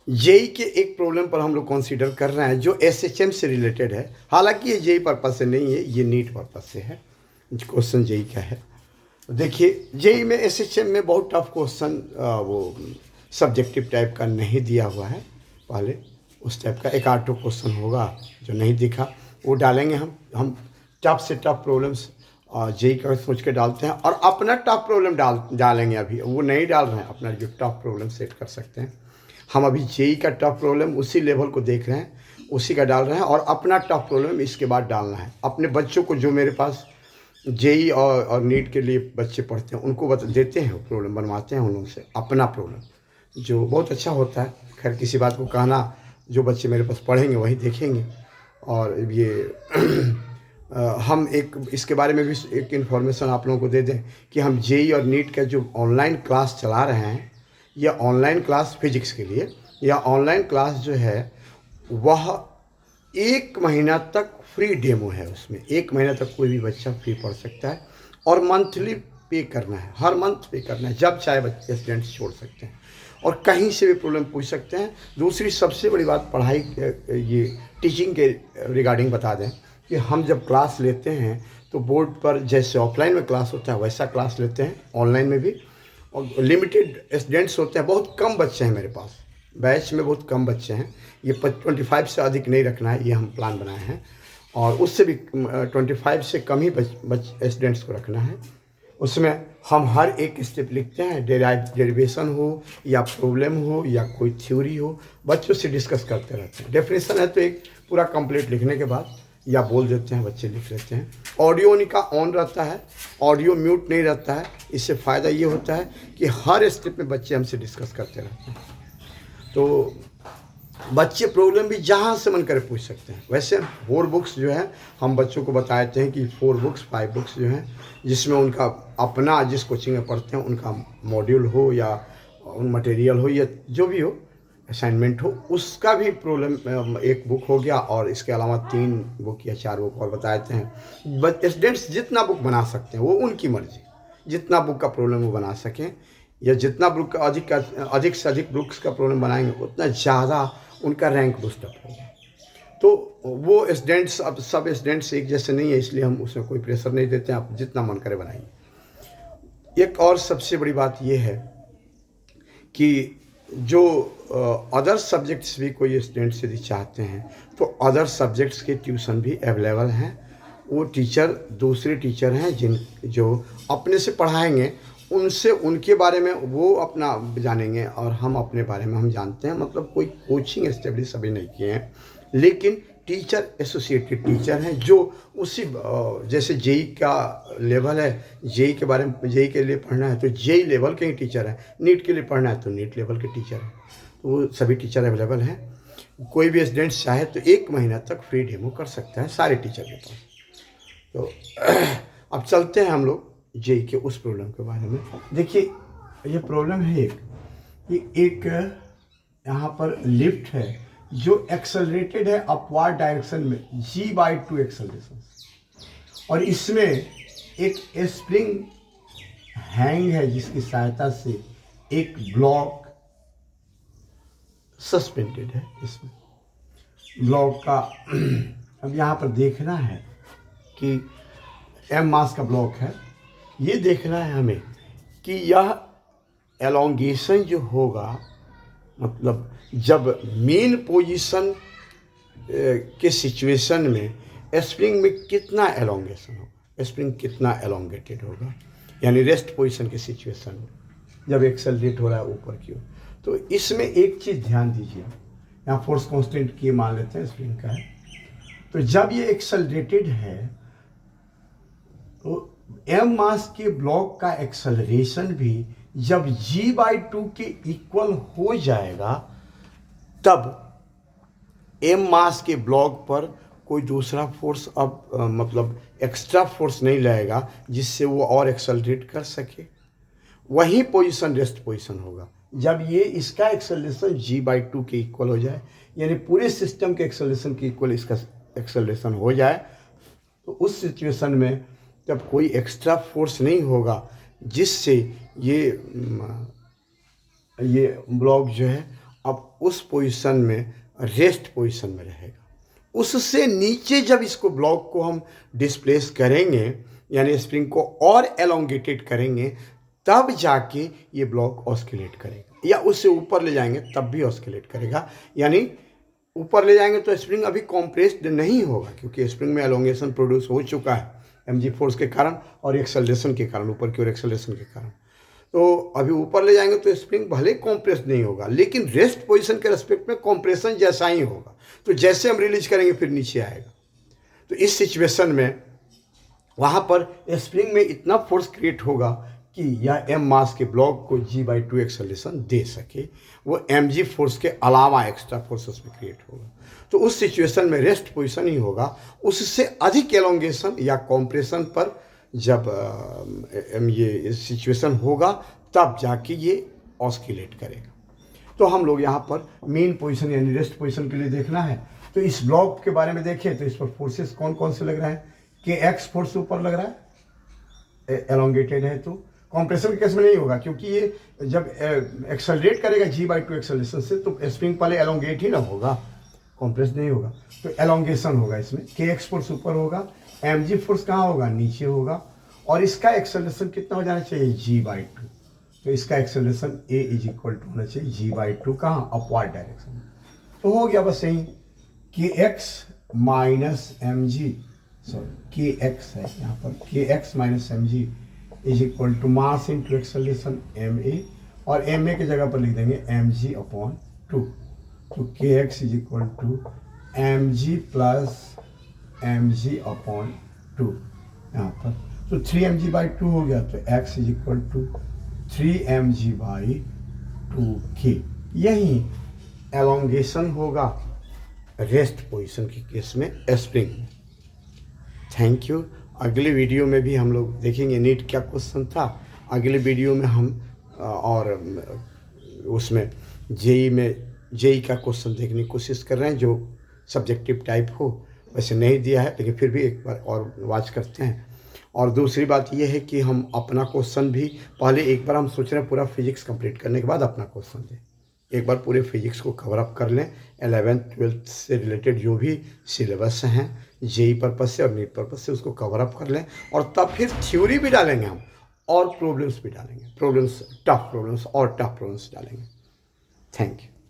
JEE के एक problem पर हम लोग कंसीडर कर रहे हैं जो एसएचएम से रिलेटेड है। हालांकि ये जेई पर्पज से नहीं है, ये नीट पर्पज से है। क्वेश्चन जेई का है। देखिए, जेई में एसएचएम में बहुत टफ क्वेश्चन वो सब्जेक्टिव टाइप का नहीं दिया हुआ है। पहले उस टाइप का एक आध ठो क्वेश्चन होगा जो नहीं दिखा, वो डालेंगे हम टफ से टफ प्रॉब्लम्स जेई का सोच के डालते हैं और अपना टफ प्रॉब्लम डालेंगे। अभी वो नहीं डाल रहे हैं, अपना जो टफ प्रॉब्लम सेट कर सकते हैं। हम अभी जेई का टफ प्रॉब्लम उसी लेवल को देख रहे हैं, उसी का डाल रहे हैं और अपना टफ प्रॉब्लम इसके बाद डालना है। अपने बच्चों को जो मेरे पास जेई और नीट के लिए बच्चे पढ़ते हैं उनको देते हैं, प्रॉब्लम बनवाते हैं उन लोगों से अपना प्रॉब्लम, जो बहुत अच्छा होता है। खैर किसी बात को कहना, जो बच्चे मेरे पास पढ़ेंगे वही देखेंगे। और ये हम एक इसके बारे में भी एक इन्फॉर्मेशन आप लोगों को दे दें कि हम जेई और नीट का जो ऑनलाइन क्लास चला रहे हैं, यह ऑनलाइन क्लास फिजिक्स के लिए, यह ऑनलाइन क्लास जो है वह 1 महीना तक फ्री डेमो है। उसमें 1 महीना तक कोई भी बच्चा फ्री पढ़ सकता है और मंथली पे करना है, हर मंथ पे करना है। जब चाहे बच्चे स्टूडेंट्स छोड़ सकते हैं और कहीं से भी प्रॉब्लम पूछ सकते हैं। दूसरी सबसे बड़ी बात पढ़ाई ये टीचिंग के रिगार्डिंग बता दें कि हम जब क्लास लेते हैं तो बोर्ड पर जैसे ऑफलाइन में क्लास होता है वैसा क्लास लेते हैं, ऑनलाइन में भी। और लिमिटेड स्टूडेंट्स होते हैं, बहुत कम बच्चे हैं मेरे पास, बैच में बहुत कम बच्चे हैं। ये 25 से अधिक नहीं रखना है, ये हम प्लान बनाए हैं। और उससे भी 25 से कम ही स्टूडेंट्स को रखना है। उसमें हम हर एक स्टेप लिखते हैं, डेरिवेशन हो या प्रॉब्लम हो या कोई थ्योरी हो, बच्चों से डिस्कस करते रहते हैं। डेफिनेशन है तो एक पूरा कंप्लीट लिखने के बाद या बोल देते हैं, बच्चे लिख लेते हैं। ऑडियो उनका ऑन रहता है, ऑडियो म्यूट नहीं रहता है। इससे फ़ायदा ये होता है कि हर स्टेप में बच्चे हमसे डिस्कस करते रहते हैं, तो बच्चे प्रॉब्लम भी जहाँ से मन करे पूछ सकते हैं। वैसे 4 बुक्स जो है हम बच्चों को बताते हैं कि 4 बुक्स 5 बुक्स जो हैं, जिसमें उनका अपना जिस कोचिंग में पढ़ते हैं उनका मॉड्यूल हो या मटेरियल हो या जो भी हो, असाइनमेंट हो, उसका भी प्रॉब्लम एक बुक हो गया। और इसके अलावा 3 बुक या 4 बुक और बताते हैं। स्टूडेंट्स जितना बुक बना सकते हैं वो उनकी मर्जी, जितना बुक का प्रॉब्लम वो बना सकें, या जितना बुक का अधिक से अधिक बुक्स का प्रॉब्लम बनाएंगे उतना ज़्यादा उनका रैंक बूस्टअप होगा। तो वो स्टूडेंट्स, अब सब स्टूडेंट्स एक जैसे नहीं है, इसलिए हम उसमें कोई प्रेशर नहीं देते हैं, आप जितना मन करे बनाइए। एक और सबसे बड़ी बात ये है कि जो अदर सब्जेक्ट्स भी कोई स्टूडेंट्स यदि चाहते हैं तो अदर सब्जेक्ट्स के ट्यूशन भी अवेलेबल हैं। वो टीचर दूसरे टीचर हैं जिन जो अपने से पढ़ाएंगे, उनसे उनके बारे में वो अपना जानेंगे और हम अपने बारे में हम जानते हैं। मतलब कोई कोचिंग एस्टेब्लिश अभी नहीं किए हैं, लेकिन टीचर एसोसिएटेड टीचर हैं जो उसी जैसे जेई का लेवल है, जेई के बारे में, जेई के लिए पढ़ना है तो जेई लेवल के ही टीचर हैं, नीट के लिए पढ़ना है तो नीट लेवल के टीचर हैं। तो वो सभी टीचर अवेलेबल हैं। कोई भी स्टूडेंट्स चाहे तो 1 महीना तक फ्री डेमो कर सकता है सारे टीचर के पास। तो अब चलते हैं हम लोग जेई के उस प्रॉब्लम के बारे में। देखिए, ये प्रॉब्लम है एक यहाँ पर लिफ्ट है जो एक्सेलरेटेड है अपवार्ड डायरेक्शन में g/2 एक्सेलरेशन, और इसमें एक स्प्रिंग हैंग है जिसकी सहायता से एक ब्लॉक सस्पेंडेड है। इसमें ब्लॉक का अब यहाँ पर देखना है कि m मास का ब्लॉक है, ये देखना है हमें कि यह एलोंगेशन जो होगा, मतलब जब मेन पोजीशन के सिचुएशन में स्प्रिंग में कितना एलोंगेशन होगा, स्प्रिंग कितना एलोंगेटेड होगा, यानी रेस्ट पोजीशन के सिचुएशन में जब एक्सेलरेट हो रहा है ऊपर की ओर। तो इसमें एक चीज़ ध्यान दीजिए, यहाँ फोर्स कांस्टेंट की मान लेते हैं स्प्रिंग का है, तो जब ये एक्सेलरेटेड है तो m मास के ब्लॉक का एक्सेलरेशन भी जब g/2 के इक्वल हो जाएगा तब m मास के ब्लॉक पर कोई दूसरा फोर्स अब मतलब एक्स्ट्रा फोर्स नहीं लगेगा जिससे वो और एक्सेलरेट कर सके। वही पोजीशन रेस्ट पोजीशन होगा जब ये इसका एक्सेलरेशन g/2 के इक्वल हो जाए, यानी पूरे सिस्टम के एक्सेलरेशन के इक्वल इसका एक्सेलरेशन हो जाए। तो उस सिचुएशन में तब कोई एक्स्ट्रा फोर्स नहीं होगा जिससे ये ब्लॉक जो है अब उस पोजीशन में रेस्ट पोजीशन में रहेगा। उससे नीचे जब इसको ब्लॉक को हम डिस्प्लेस करेंगे, यानी स्प्रिंग को और एलोंगेटेड करेंगे, तब जाके ये ब्लॉक ऑस्किलेट करेगा, या उससे ऊपर ले जाएंगे तब भी ऑस्किलेट करेगा। यानी ऊपर ले जाएंगे तो स्प्रिंग अभी कॉम्प्रेस्ड नहीं होगा, क्योंकि स्प्रिंग में एलोंगेशन प्रोड्यूस हो चुका है mg फोर्स के कारण और एक्सेलरेशन के कारण, ऊपर की ओर एक्सेलरेशन के कारण। तो अभी ऊपर ले जाएंगे तो स्प्रिंग भले कॉम्प्रेस नहीं होगा, लेकिन रेस्ट पोजीशन के रेस्पेक्ट में कॉम्प्रेशन जैसा ही होगा। तो जैसे हम रिलीज करेंगे फिर नीचे आएगा। तो इस सिचुएशन में वहाँ पर स्प्रिंग में इतना फोर्स क्रिएट होगा कि यह m मास के ब्लॉक को g/2 एक्सेलरेशन दे सके। वो mg फोर्स के अलावा एक्स्ट्रा फोर्स उसमें क्रिएट होगा। तो उस सिचुएशन में रेस्ट पोजीशन ही होगा। उससे अधिक एलोंगेशन या कॉम्प्रेशन पर जब ये सिचुएशन होगा तब जाके ये ऑस्किलेट करेगा। तो हम लोग यहाँ पर मेन पोजीशन यानी रेस्ट पोजीशन के लिए देखना है। तो इस ब्लॉक के बारे में देखें तो इस पर फोर्सेस कौन कौन से लग रहे हैं। kx फोर्स ऊपर लग रहा है, एलोंगेटेड है। तो कॉम्प्रेशन के केस में नहीं होगा, क्योंकि ये जब एक्सेलरेट करेगा g/2 एक्सेलरेशन से तो स्प्रिंग पहले एलोंगेट ही ना होगा, कॉम्प्रेस नहीं होगा। तो एलोंगेशन होगा इसमें। kx फोर्स ऊपर होगा, mg फोर्स कहाँ होगा, नीचे होगा। और इसका एक्सेलरेशन कितना हो जाना चाहिए, g/2। तो इसका एक्सेलरेशन a = होना चाहिए g/2, कहाँ, अपवर्ड डायरेक्शन में। तो हो गया बस यही, kx minus mg, sorry kx है यहाँ पर, kx minus mg = mass into acceleration ma, और ma की जगह पर लिख देंगे mg/2। तो kx = mg प्लस mg/2 यहाँ पर। तो 3mg/2 हो गया। तो x = 3mg/2k। यही एलोंगेशन होगा रेस्ट पोजीशन के केस में स्प्रिंग में। Thank you. अगले वीडियो में भी हम लोग देखेंगे नीट क्या क्वेश्चन था। अगले वीडियो में हम और उसमें जेई का क्वेश्चन देखने की कोशिश कर रहे हैं, जो सब्जेक्टिव टाइप हो। वैसे नहीं दिया है, लेकिन फिर भी एक बार और वॉच करते हैं। और दूसरी बात यह है कि हम अपना क्वेश्चन भी पहले एक बार हम सोच रहे हैं पूरा फिजिक्स कंप्लीट करने के बाद अपना क्वेश्चन दें। एक बार पूरे फिजिक्स को कवर अप कर लें, 11th-12th से रिलेटेड जो भी सिलेबस हैं जेई पर्पस से और नीट पर्पस से, उसको कवर अप कर लें। और तब फिर थ्योरी भी डालेंगे हम, और प्रॉब्लम्स भी डालेंगे, टफ प्रॉब्लम्स डालेंगे। Thank you.